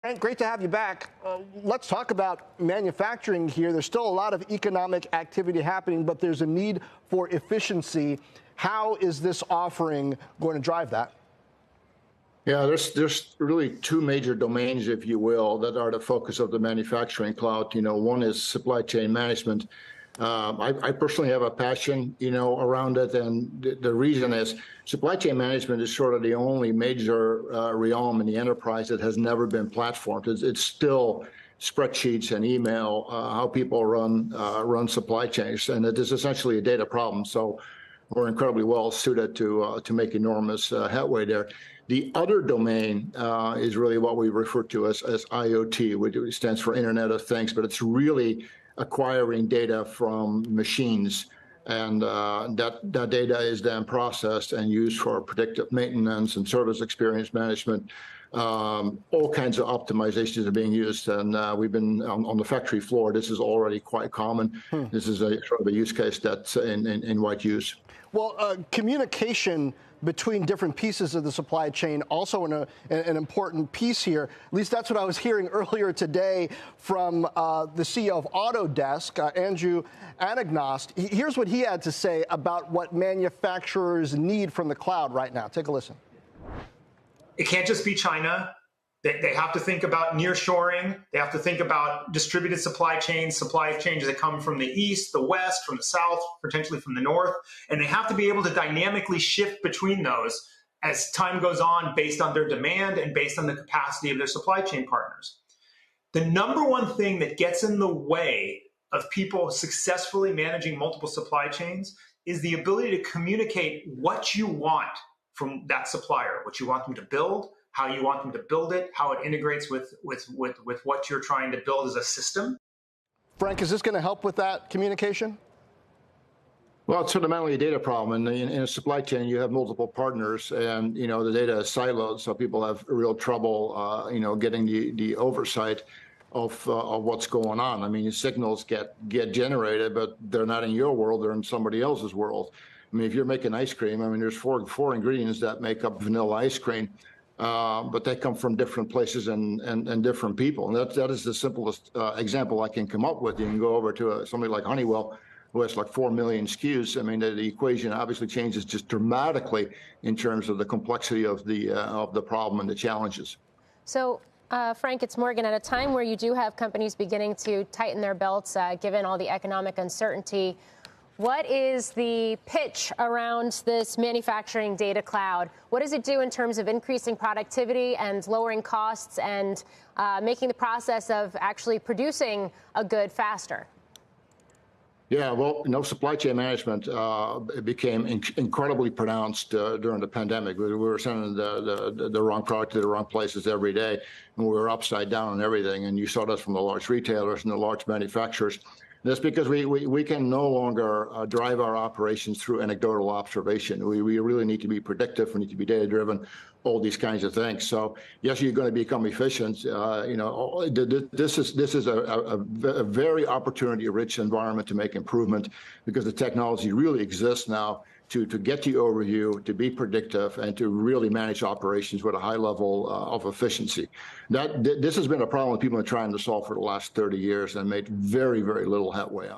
Frank, great to have you back. Let's talk about manufacturing here. There's still a lot of economic activity happening, but there's a need for efficiency. How is this offering going to drive that? Yeah, there's really two major domains, if you will, that are the focus of the manufacturing cloud. One is supply chain management. I personally have a passion, around it, and the reason is supply chain management is sort of the only major realm in the enterprise that has never been platformed. It's still spreadsheets and email, how people run supply chains, and it is essentially a data problem. So we're incredibly well suited to make enormous headway there. The other domain is really what we refer to as IoT, which stands for Internet of Things, but it's really acquiring data from machines, and that data is then processed and used for predictive maintenance and service experience management. All kinds of optimizations are being used, and we've been on the factory floor. This is already quite common. This is a sort of a use case that's in wide use. Well, communication between different pieces of the supply chain also an important piece here. At least that's what I was hearing earlier today from the CEO of AUTODESK, Andrew Anagnost. Here's what he had to say about what manufacturers need from the cloud right now. Take a listen. It can't just be China. They have to think about nearshoring. They have to think about distributed supply chains that come from the east, the west, from the south, potentially from the north. And they have to be able to dynamically shift between those as time goes on based on their demand and based on the capacity of their supply chain partners. The number one thing that gets in the way of people successfully managing multiple supply chains is the ability to communicate what you want from that supplier, what you want them to build, how you want them to build it, how it integrates with what you're trying to build as a system. Frank, is this going to help with that communication? Well, it's fundamentally a data problem. And in a supply chain, you have multiple partners, and the data is siloed, so people have real trouble, getting the oversight of what's going on. I mean, signals get generated, but they're not in your world; they're in somebody else's world. I mean, if you're making ice cream, there's four ingredients that make up vanilla ice cream. But they come from different places and different people. And that is the simplest example I can come up with. You can go over to somebody like Honeywell, who has like 4 million SKUs. I mean, the equation obviously changes just dramatically in terms of the complexity of the problem and the challenges. So, Frank, it's Morgan. At a time where you do have companies beginning to tighten their belts, given all the economic uncertainty, what is the pitch around this manufacturing data cloud? What does it do in terms of increasing productivity and lowering costs and making the process of actually producing a good faster? Yeah, well, supply chain management it became incredibly pronounced during the pandemic. We were sending the wrong product to the wrong places every day, and we were upside down on everything. And you saw that from the large retailers and the large manufacturers. That's because we can no longer drive our operations through anecdotal observation. We really need to be predictive. We need to be data-driven, all these kinds of things. So yes, you're going to become efficient. This is a very opportunity-rich environment to make improvement, because the technology really exists now to get the overview, to be predictive, and to really manage operations with a high level of efficiency. This has been a problem that people are trying to solve for the last 30 years and made very, very little headway on.